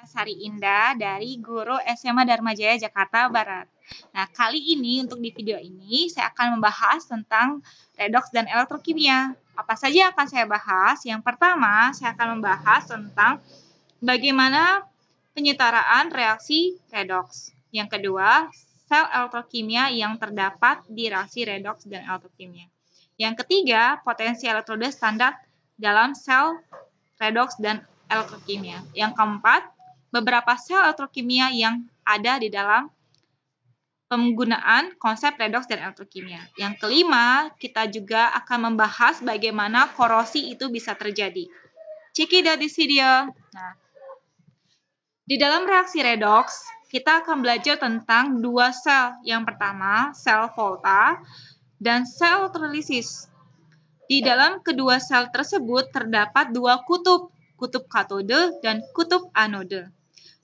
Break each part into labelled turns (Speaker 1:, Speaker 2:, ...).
Speaker 1: Sari Indah dari Guru SMA Dharma Jaya Jakarta Barat. Nah, kali ini untuk di video ini saya akan membahas tentang redoks dan elektrokimia. Apa saja yang akan saya bahas? Yang pertama, saya akan membahas tentang bagaimana penyetaraan reaksi redoks. Yang kedua, sel elektrokimia yang terdapat di reaksi redoks dan elektrokimia. Yang ketiga, potensi elektroda standar dalam sel redoks dan elektrokimia. Yang keempat, beberapa sel elektrokimia yang ada di dalam penggunaan konsep redoks dan elektrokimia. Yang kelima, kita juga akan membahas bagaimana korosi itu bisa terjadi. Check it out this video. Nah, di dalam reaksi redoks, kita akan belajar tentang dua sel. Yang pertama, sel Volta dan sel elektrolisis. Di dalam kedua sel tersebut terdapat dua kutub katode dan kutub anode.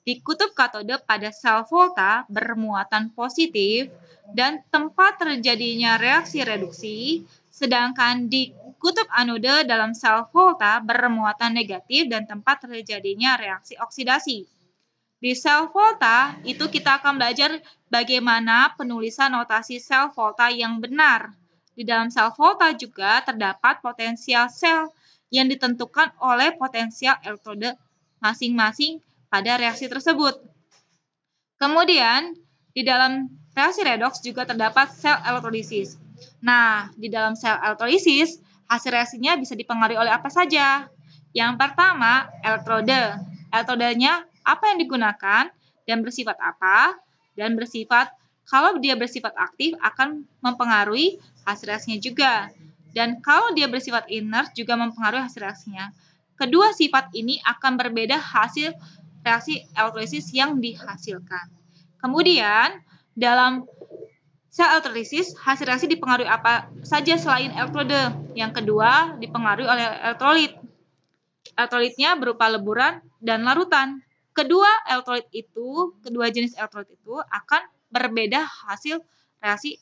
Speaker 1: Di kutub katode pada sel Volta bermuatan positif dan tempat terjadinya reaksi reduksi, sedangkan di kutub anode dalam sel Volta bermuatan negatif dan tempat terjadinya reaksi oksidasi. Di sel Volta itu kita akan belajar bagaimana penulisan notasi sel Volta yang benar. Di dalam sel Volta juga terdapat potensial sel yang ditentukan oleh potensial elektroda masing-masing pada reaksi tersebut. Kemudian, di dalam reaksi redoks juga terdapat sel elektrolisis. Nah, di dalam sel elektrolisis, hasil reaksinya bisa dipengaruhi oleh apa saja? Yang pertama, elektroda. Elektrodanya apa yang digunakan dan bersifat apa? Dan kalau dia bersifat aktif akan mempengaruhi hasil reaksinya juga. Dan kalau dia bersifat inert juga mempengaruhi hasil reaksinya. Kedua sifat ini akan berbeda hasil reaksi elektrolisis yang dihasilkan. Kemudian, dalam sel elektrolisis, hasil reaksi dipengaruhi apa saja selain elektroda. Yang kedua, dipengaruhi oleh elektrolit. Elektrolitnya berupa leburan dan larutan. Kedua jenis elektrolit itu akan berbeda hasil reaksi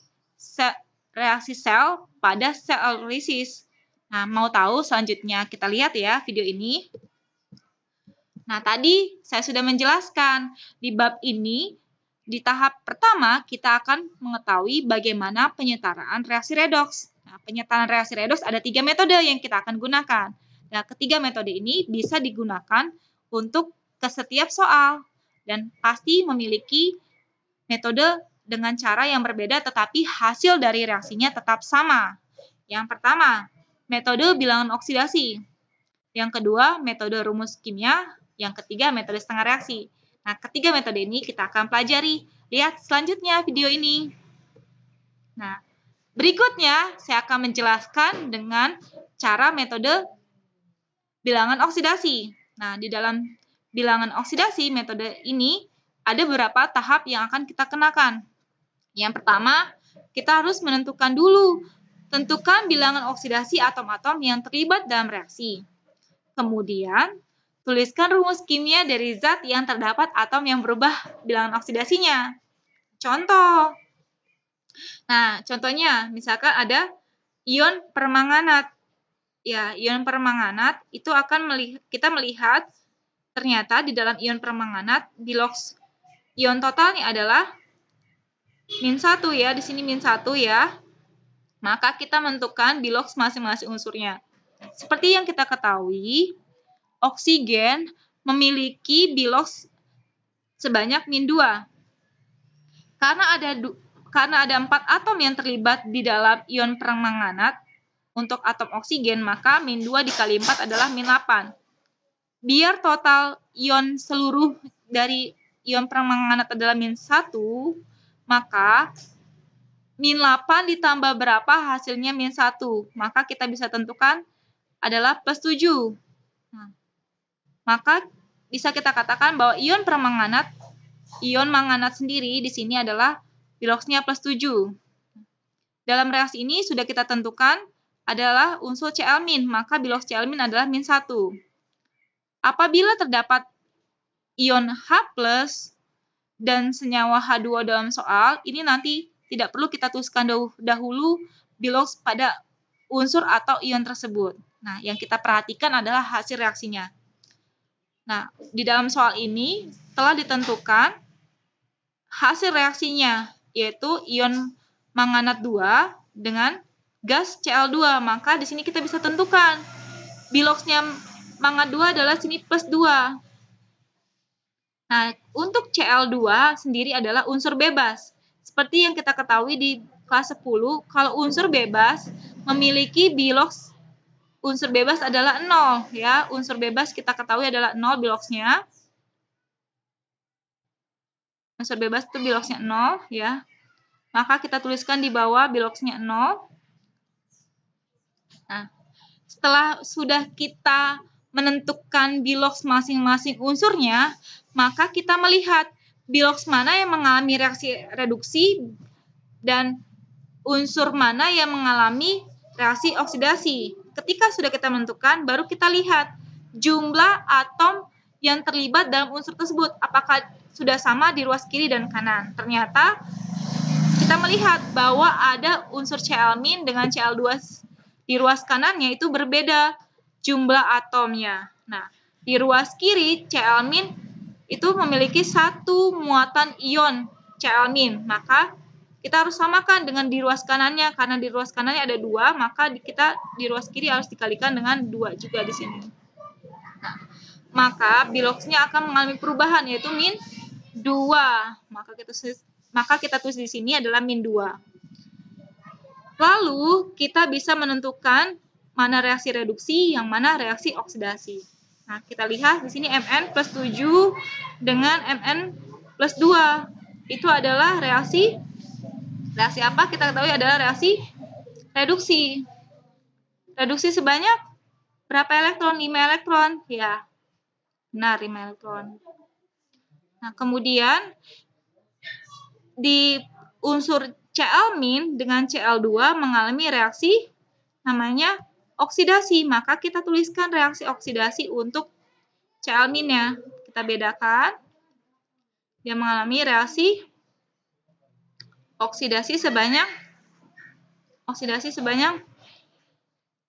Speaker 1: sel pada sel elektrolisis. Nah, mau tahu selanjutnya kita lihat ya video ini. Nah, tadi saya sudah menjelaskan di bab ini, di tahap pertama kita akan mengetahui bagaimana penyetaraan reaksi redoks. Nah, penyetaraan reaksi redoks ada 3 metode yang kita akan gunakan. Nah, ketiga metode ini bisa digunakan untuk ke setiap soal dan pasti memiliki metode dengan cara yang berbeda tetapi hasil dari reaksinya tetap sama. Yang pertama, metode bilangan oksidasi. Yang kedua, metode rumus kimia. Yang ketiga, metode setengah reaksi. Nah, ketiga metode ini kita akan pelajari. Lihat selanjutnya video ini. Nah, berikutnya saya akan menjelaskan dengan cara metode bilangan oksidasi. Nah, di dalam bilangan oksidasi metode ini ada beberapa tahap yang akan kita kenakan. Yang pertama, kita harus menentukan dulu. Tentukan bilangan oksidasi atom-atom yang terlibat dalam reaksi. Kemudian, tuliskan rumus kimia dari zat yang terdapat atom yang berubah bilangan oksidasinya. Contoh. Nah, contohnya misalkan ada ion permanganat. Ya, ion permanganat itu kita melihat ternyata di dalam ion permanganat biloks ion totalnya adalah -1 ya, di sini -1 ya. Maka kita menentukan biloks masing-masing unsurnya. Seperti yang kita ketahui, oksigen memiliki biloks sebanyak -2. Karena ada 4 atom yang terlibat di dalam ion permanganat, untuk atom oksigen maka -2 dikali 4 adalah -8. Biar total ion seluruh dari ion permanganat adalah -1, maka -8 ditambah berapa hasilnya -1. Maka kita bisa tentukan adalah +7. Nah, maka bisa kita katakan bahwa ion manganat sendiri di sini adalah biloksnya +7. Dalam reaksi ini sudah kita tentukan adalah unsur Cl-, maka biloks Cl- adalah -1. Apabila terdapat ion H+ dan senyawa H2 dalam soal, ini nanti tidak perlu kita tuliskan dahulu biloks pada unsur atau ion tersebut. Nah, yang kita perhatikan adalah hasil reaksinya. Nah, di dalam soal ini telah ditentukan hasil reaksinya, yaitu ion manganat 2 dengan gas Cl2. Maka di sini kita bisa tentukan biloxnya mangat 2 adalah sini plus 2. Nah, untuk Cl2 sendiri adalah unsur bebas. Seperti yang kita ketahui di kelas 10, kalau unsur bebas memiliki bilox unsur bebas adalah 0 ya. Unsur bebas kita ketahui adalah 0 biloxnya. Unsur bebas itu biloxnya 0 ya. Maka kita tuliskan di bawah biloxnya 0. Nah, setelah sudah kita menentukan bilox masing-masing unsurnya, maka kita melihat bilox mana yang mengalami reaksi reduksi dan unsur mana yang mengalami reaksi oksidasi. Ketika sudah kita menentukan, baru kita lihat jumlah atom yang terlibat dalam unsur tersebut. Apakah sudah sama di ruas kiri dan kanan? Ternyata kita melihat bahwa ada unsur Cl- dengan Cl2 di ruas kanannya itu berbeda jumlah atomnya. Nah, di ruas kiri Cl- itu memiliki satu muatan ion Cl-, maka kita harus samakan dengan di ruas kanannya. Karena di ruas kanannya ada 2, maka kita di ruas kiri harus dikalikan dengan 2 juga di sini. Nah, maka biloxnya akan mengalami perubahan, yaitu min 2. Maka kita tulis di sini adalah min 2. Lalu kita bisa menentukan mana reaksi reduksi, yang mana reaksi oksidasi. Nah, kita lihat di sini Mn plus 7 dengan Mn plus 2. Itu adalah reaksi apa? Kita ketahui adalah reaksi reduksi. Reduksi sebanyak berapa elektron? 5 elektron. Ya, benar 5 elektron. Nah, kemudian di unsur Cl- dengan Cl2 mengalami reaksi namanya oksidasi. Maka kita tuliskan reaksi oksidasi untuk Cl- ya. Kita bedakan. Dia mengalami reaksi oksidasi sebanyak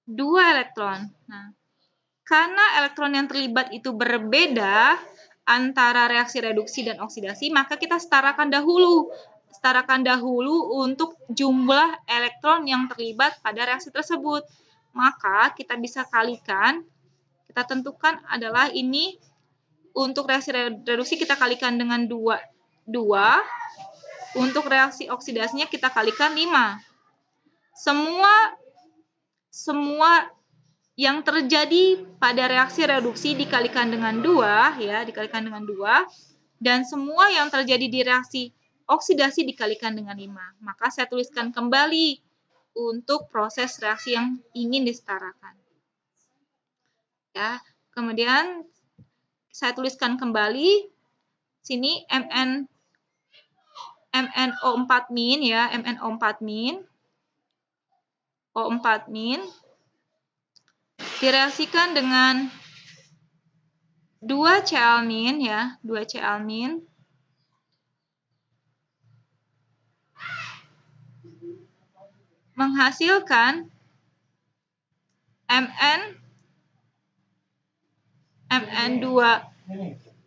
Speaker 1: 2 elektron. Nah, karena elektron yang terlibat itu berbeda antara reaksi reduksi dan oksidasi, maka kita setarakan dahulu. Setarakan dahulu untuk jumlah elektron yang terlibat pada reaksi tersebut. Maka kita bisa kalikan, kita tentukan adalah ini untuk reaksi reduksi kita kalikan dengan 2. Untuk reaksi oksidasinya kita kalikan 5. Semua yang terjadi pada reaksi reduksi dikalikan dengan 2 ya, dikalikan dengan 2, dan semua yang terjadi di reaksi oksidasi dikalikan dengan 5. Maka saya tuliskan kembali untuk proses reaksi yang ingin disetarakan. Ya, kemudian saya tuliskan kembali sini MnO4- ya, MnO4- O4- direaksikan dengan 2 Cl- ya, 2 Cl- menghasilkan Mn2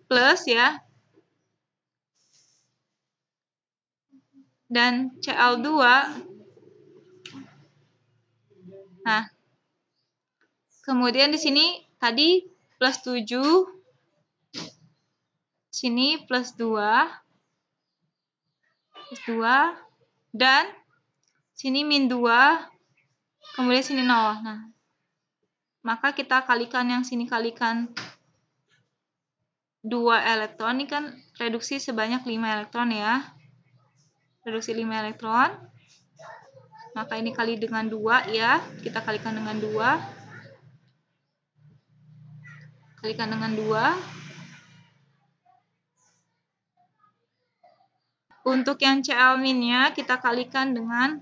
Speaker 1: plus ya, dan Cl2. Nah, kemudian di sini tadi plus 7, sini plus 2, dan sini min 2, kemudian sini 0. Nah, maka kita kalikan yang sini kalikan 2 elektron, ini kan reduksi sebanyak 5 elektron ya. Reduksi 5 elektron. Maka ini kali dengan 2 ya, kita kalikan dengan 2. Kalikan dengan 2. Untuk yang Cl- nya kita kalikan dengan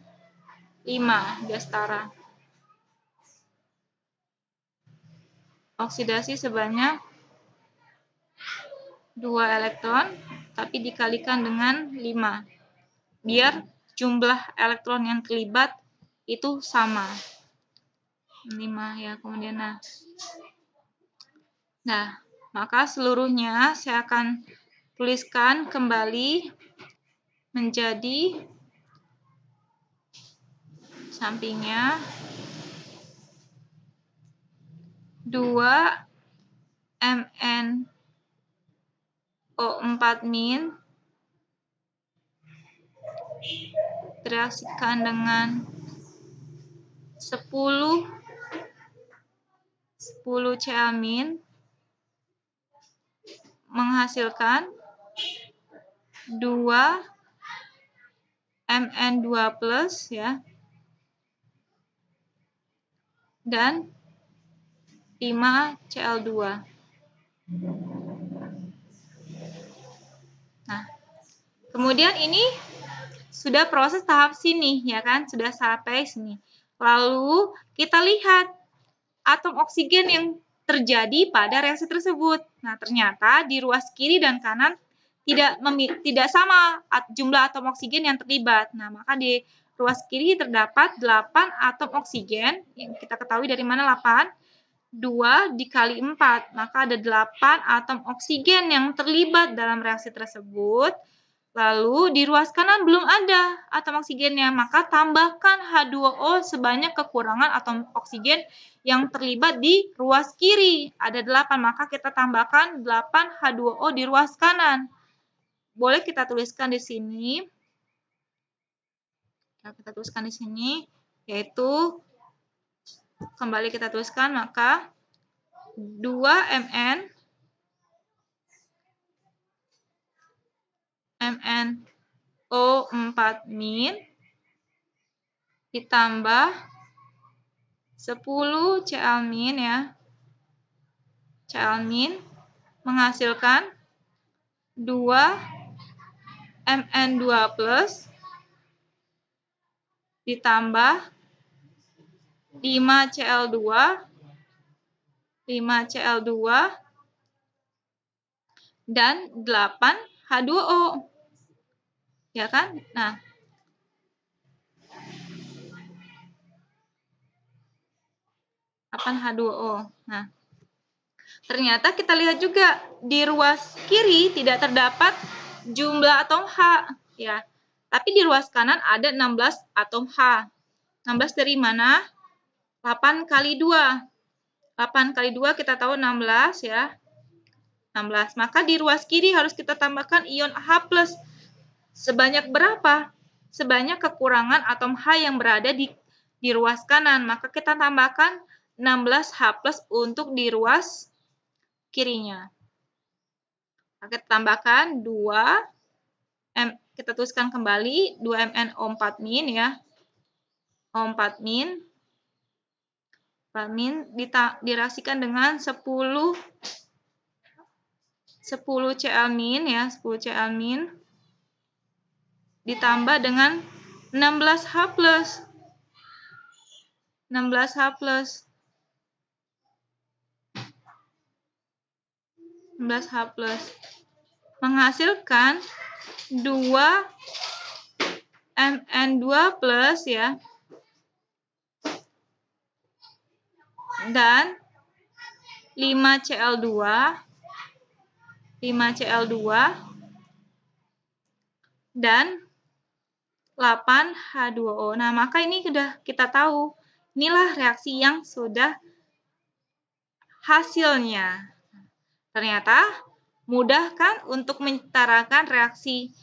Speaker 1: 5, biar setara. Oksidasi sebanyak 2 elektron, tapi dikalikan dengan 5. Biar jumlah elektron yang terlibat itu sama. 5 ya, kemudian nah. Maka seluruhnya saya akan tuliskan kembali menjadi sampingnya 2 MnO4- bereaksikan dengan 10 Cl- menghasilkan 2 Mn2+ ya, dan 5 Cl2. Nah, kemudian ini sudah proses tahap sini ya kan, sudah sampai sini. Lalu kita lihat atom oksigen yang terjadi pada reaksi tersebut. Nah, ternyata di ruas kiri dan kanan tidak sama jumlah atom oksigen yang terlibat. Nah, maka di ruas kiri terdapat 8 atom oksigen, yang kita ketahui dari mana 8? 2 dikali 4, maka ada 8 atom oksigen yang terlibat dalam reaksi tersebut. Lalu di ruas kanan belum ada atom oksigennya, maka tambahkan H2O sebanyak kekurangan atom oksigen yang terlibat di ruas kiri. Ada 8, maka kita tambahkan 8 H2O di ruas kanan. Boleh kita tuliskan di sini. Kita tuliskan di sini, yaitu kembali kita tuliskan, maka 2 MnO4- ditambah 10 Cl- ya. Cl- menghasilkan 2 Mn2+ ditambah 5 Cl2 dan 8 H2O. Ya kan? Nah, H2O. Nah, ternyata kita lihat juga di ruas kiri tidak terdapat jumlah atom H, ya. Tapi di ruas kanan ada 16 atom H. 16 dari mana? 8 kali 2. 8 kali 2 kita tahu 16 ya. 16. Maka di ruas kiri harus kita tambahkan ion H+. Sebanyak berapa? Sebanyak kekurangan atom H yang berada di ruas kanan. Maka kita tambahkan 16H+ untuk di ruas kirinya. Kita tambahkan 2 kita tuliskan kembali 2 MnO4- ya. O4- direaksikan dengan 10 Cl- ya, 10 Cl- ditambah dengan 16H+. 16H+. 16H+. Menghasilkan 2 Mn2+ ya. Dan 5 Cl2 dan 8 H2O. Nah, maka ini sudah kita tahu. Inilah reaksi yang sudah hasilnya. Ternyata mudah kan untuk menyetarakan reaksi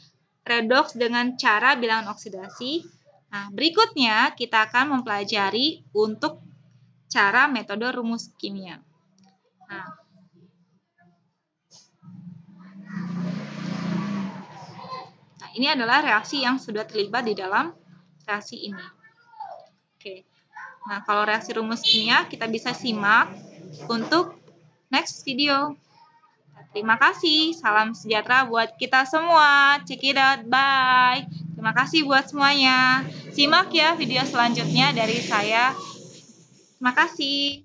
Speaker 1: redoks dengan cara bilangan oksidasi. Nah, berikutnya kita akan mempelajari untuk cara metode rumus kimia. Nah, ini adalah reaksi yang sudah terlibat di dalam reaksi ini. Oke. Nah, kalau reaksi rumus kimia kita bisa simak untuk next video. Terima kasih. Salam sejahtera buat kita semua. Check it out. Bye. Terima kasih buat semuanya. Simak ya video selanjutnya dari saya. Terima kasih.